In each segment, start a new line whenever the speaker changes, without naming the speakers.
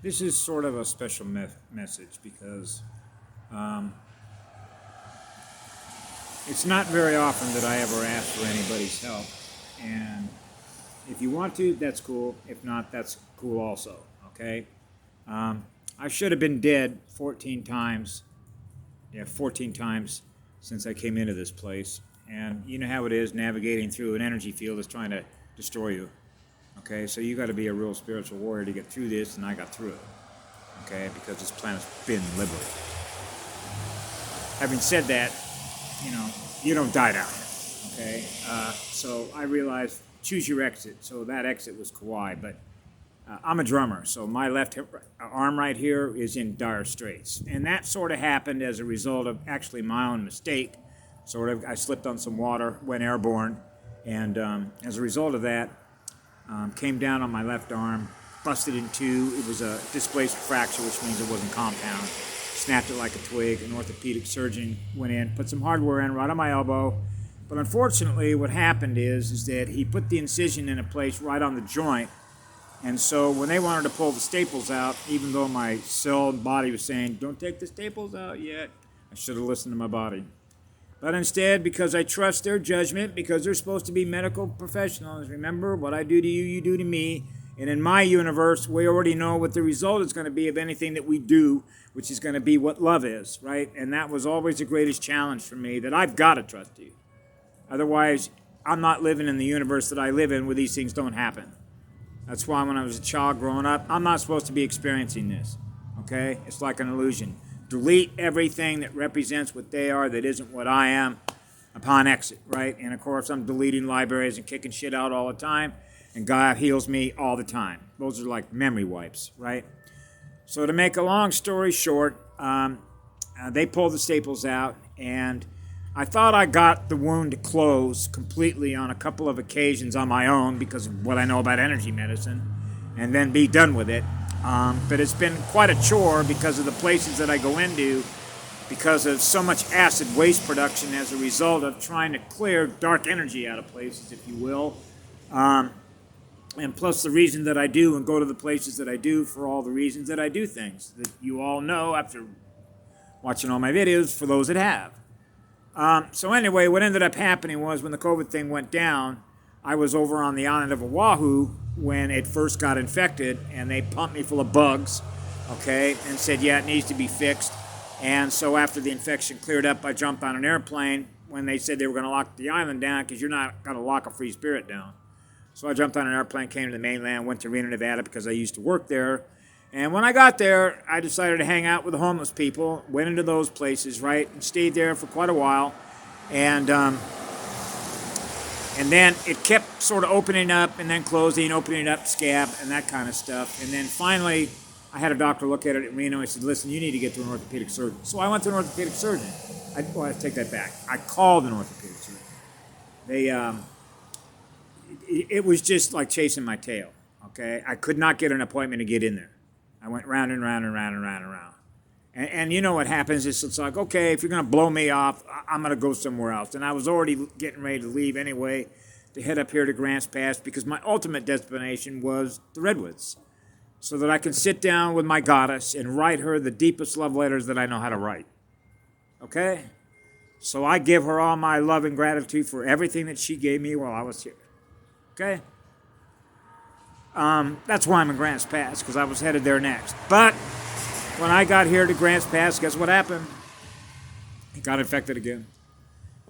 This is sort of a special message because it's not very often that I ever ask for anybody's help. And if you want to, that's cool. If not, that's cool also. Okay? I should have been dead 14 times. Yeah, 14 times since I came into this place. And you know how it is navigating through an energy field is trying to destroy you. Okay, so you got to be a real spiritual warrior to get through this, and I got through it. Okay, because this planet's been liberated. Having said that, you don't die down here. Okay, so I realized choose your exit. So that exit was Kauai, but I'm a drummer, so my left arm right here is in dire straits, and that sort of happened as a result of actually my own mistake. I slipped on some water, went airborne, and as a result of that, came down on my left arm, busted in two. It was a displaced fracture, which means it wasn't compound. Snapped it like a twig. An orthopedic surgeon went in, put some hardware in right on my elbow. But unfortunately, what happened is that he put the incision in a place right on the joint. And so when they wanted to pull the staples out, even though my cell and body was saying, don't take the staples out yet, I should have listened to my body. But instead, because I trust their judgment, because they're supposed to be medical professionals, remember, what I do to you, you do to me. And in my universe, we already know what the result is going to be of anything that we do, which is going to be what love is, right? And that was always the greatest challenge for me, that I've got to trust you. Otherwise, I'm not living in the universe that I live in where these things don't happen. That's why when I was a child growing up, I'm not supposed to be experiencing this, okay? It's like an illusion. Delete everything that represents what they are that isn't what I am upon exit, right? And of course, I'm deleting libraries and kicking shit out all the time, and God heals me all the time. Those are like memory wipes, right? So to make a long story short, they pulled the staples out, and I thought I got the wound to close completely on a couple of occasions on my own because of what I know about energy medicine, and then be done with it. But it's been quite a chore because of the places that I go into, because of so much acid waste production as a result of trying to clear dark energy out of places, if you will. And plus the reason that I do and go to the places that I do for all the reasons that I do things that you all know after watching all my videos, for those that have. So anyway, what ended up happening was when the COVID thing went down, I was over on the island of Oahu when it first got infected, and they pumped me full of bugs, okay, and said, yeah, it needs to be fixed. And so after the infection cleared up, I jumped on an airplane when they said they were going to lock the island down, because you're not going to lock a free spirit down. So I jumped on an airplane, came to the mainland, went to Reno, Nevada, because I used to work there. And when I got there, I decided to hang out with the homeless people, went into those places, right, and stayed there for quite a while. And then it kept sort of opening up and then closing, opening up, scab, and that kind of stuff. And then finally, I had a doctor look at it in Reno. He said, listen, you need to get to an orthopedic surgeon. So I went to an orthopedic surgeon. I take that back. I called an orthopedic surgeon. It was just like chasing my tail, okay? I could not get an appointment to get in there. I went round and round and round and round and round. And you know what happens is it's like, okay, if you're going to blow me off, I'm going to go somewhere else. And I was already getting ready to leave anyway to head up here to Grants Pass because my ultimate destination was the Redwoods, so that I can sit down with my goddess and write her the deepest love letters that I know how to write. Okay? So I give her all my love and gratitude for everything that she gave me while I was here. Okay? That's why I'm in Grants Pass, because I was headed there next. But when I got here to Grants Pass, guess what happened? It got infected again.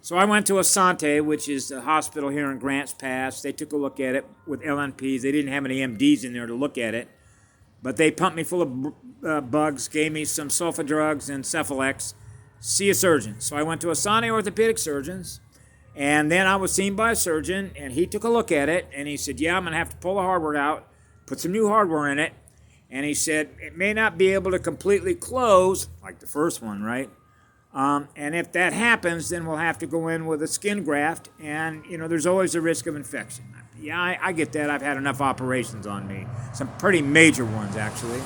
So I went to UNSANITY, which is the hospital here in Grants Pass. They took a look at it with LNPs. They didn't have any MDs in there to look at it. But they pumped me full of bugs, gave me some sulfa drugs and Cephalex. See a surgeon. So I went to UNSANITY orthopedic surgeons. And then I was seen by a surgeon, and he took a look at it, and he said, yeah, I'm going to have to pull the hardware out, put some new hardware in it. And he said, it may not be able to completely close, like the first one, right? And if that happens, then we'll have to go in with a skin graft, and, there's always a risk of infection. Yeah, I get that. I've had enough operations on me. Some pretty major ones, actually.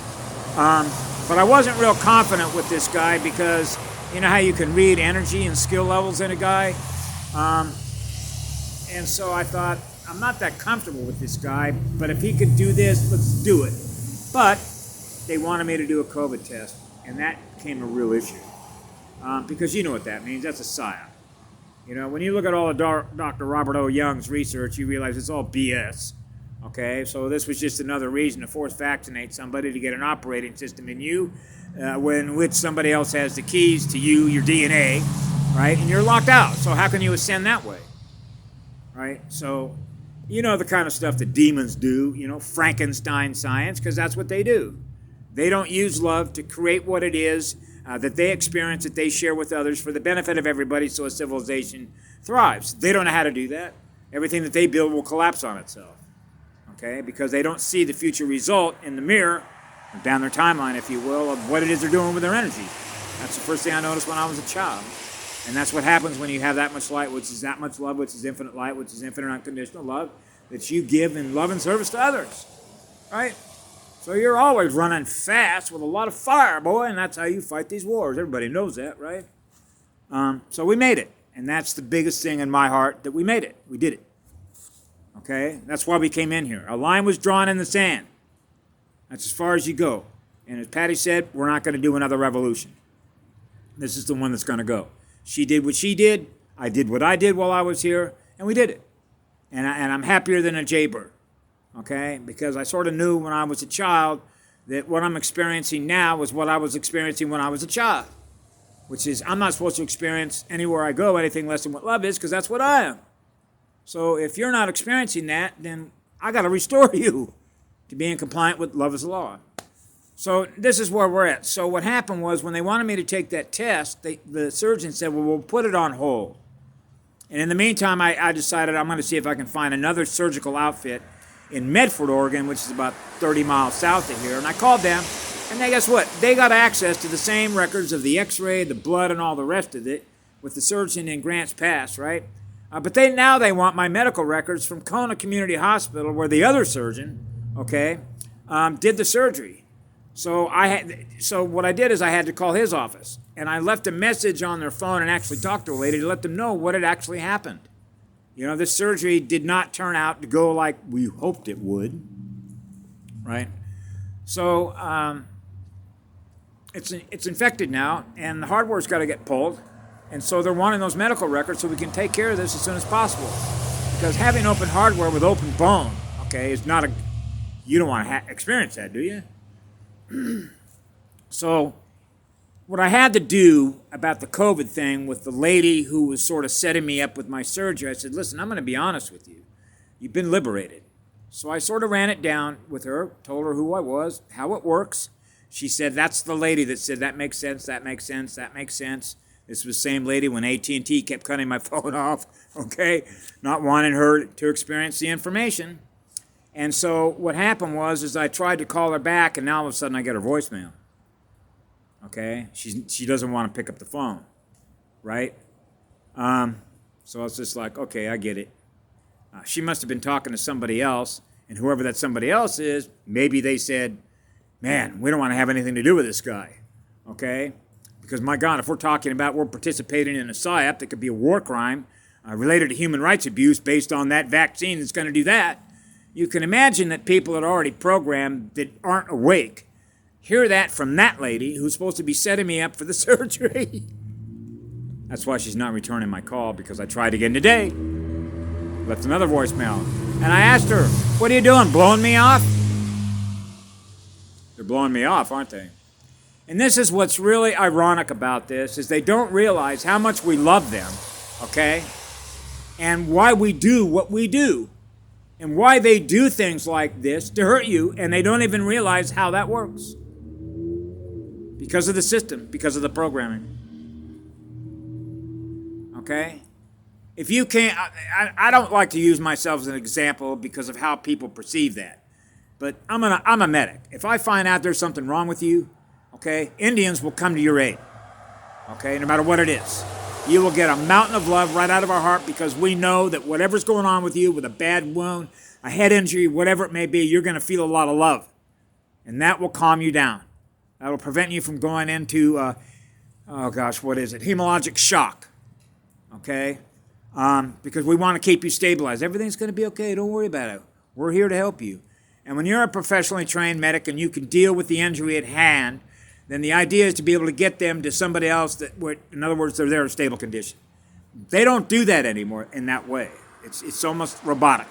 But I wasn't real confident with this guy because, you know how you can read energy and skill levels in a guy? And so I thought, I'm not that comfortable with this guy, but if he could do this, let's do it. But they wanted me to do a COVID test, and that became a real issue. Because you know what that means. That's a psyop. You know, when you look at all of Dr. Robert O. Young's research, you realize it's all BS. Okay, so this was just another reason to force vaccinate somebody to get an operating system in you, when which somebody else has the keys to you, your DNA, right? And you're locked out. So how can you ascend that way, right? So, you know the kind of stuff that demons do, you know, Frankenstein science, because that's what they do. They don't use love to create what it is that they experience, that they share with others for the benefit of everybody so a civilization thrives. They don't know how to do that. Everything that they build will collapse on itself. Okay, because they don't see the future result in the mirror, or down their timeline, if you will, of what it is they're doing with their energy. That's the first thing I noticed when I was a child. And that's what happens when you have that much light, which is that much love, which is infinite light, which is infinite unconditional love, that you give in love and service to others. Right? So you're always running fast with a lot of fire, boy, and that's how you fight these wars. Everybody knows that, right? So we made it. And that's the biggest thing in my heart, that we made it. We did it. Okay? That's why we came in here. A line was drawn in the sand. That's as far as you go. And as Patty said, we're not going to do another revolution. This is the one that's going to go. She did what she did. I did what I did while I was here. And we did it. And I'm happier than a jaybird. Okay? Because I sort of knew when I was a child that what I'm experiencing now was what I was experiencing when I was a child. Which is, I'm not supposed to experience anywhere I go anything less than what love is, because that's what I am. So if you're not experiencing that, then I got to restore you to being compliant with love is the law. So this is where we're at. So what happened was, when they wanted me to take that test, the surgeon said, well, we'll put it on hold. And in the meantime, I decided I'm going to see if I can find another surgical outfit in Medford, Oregon, which is about 30 miles south of here. And I called them, and they, guess what? They got access to the same records of the x-ray, the blood, and all the rest of it with the surgeon in Grants Pass, right? But now they want my medical records from Kona Community Hospital, where the other surgeon, okay, did the surgery. So what I did is I had to call his office, and I left a message on their phone and actually talked to a lady to let them know what had actually happened. You know, this surgery did not turn out to go like we hoped it would, right? So it's infected now, and the hardware's got to get pulled. And so they're wanting those medical records so we can take care of this as soon as possible. Because having open hardware with open bone, okay, is not you don't want to experience that, do you? So what I had to do about the COVID thing with the lady who was sort of setting me up with my surgery, I said, listen, I'm going to be honest with you. You've been liberated. So I sort of ran it down with her, told her who I was, how it works. She said, that's the lady that said, that makes sense, that makes sense, that makes sense. This was the same lady when AT&T kept cutting my phone off, okay, not wanting her to experience the information. And so what happened was I tried to call her back, and now all of a sudden I get her voicemail. Okay, she doesn't want to pick up the phone, right? So I was just like, okay, I get it. She must have been talking to somebody else, and whoever that somebody else is, maybe they said, man, we don't want to have anything to do with this guy, okay? Because, my God, if we're talking about we're participating in a PSYOP that could be a war crime related to human rights abuse based on that vaccine that's going to do that, you can imagine that people that are already programmed that aren't awake hear that from that lady who's supposed to be setting me up for the surgery. That's why she's not returning my call, because I tried again today. Left another voicemail. And I asked her, what are you doing, blowing me off? They're blowing me off, aren't they? And this is what's really ironic about this, is they don't realize how much we love them, okay? And why we do what we do. And why they do things like this to hurt you, and they don't even realize how that works. Because of the system, because of the programming. Okay? If you can't, I don't like to use myself as an example because of how people perceive that. But I'm a medic. If I find out there's something wrong with you, okay, Indians will come to your aid, okay, no matter what it is. You will get a mountain of love right out of our heart, because we know that whatever's going on with you, with a bad wound, a head injury, whatever it may be, you're going to feel a lot of love. And that will calm you down. That will prevent you from going into, hemorrhagic shock, okay? Because we want to keep you stabilized. Everything's going to be okay. Don't worry about it. We're here to help you. And when you're a professionally trained medic and you can deal with the injury at hand, then the idea is to be able to get them to somebody else that, in other words, they're there in stable condition. They don't do that anymore in that way. It's almost robotic.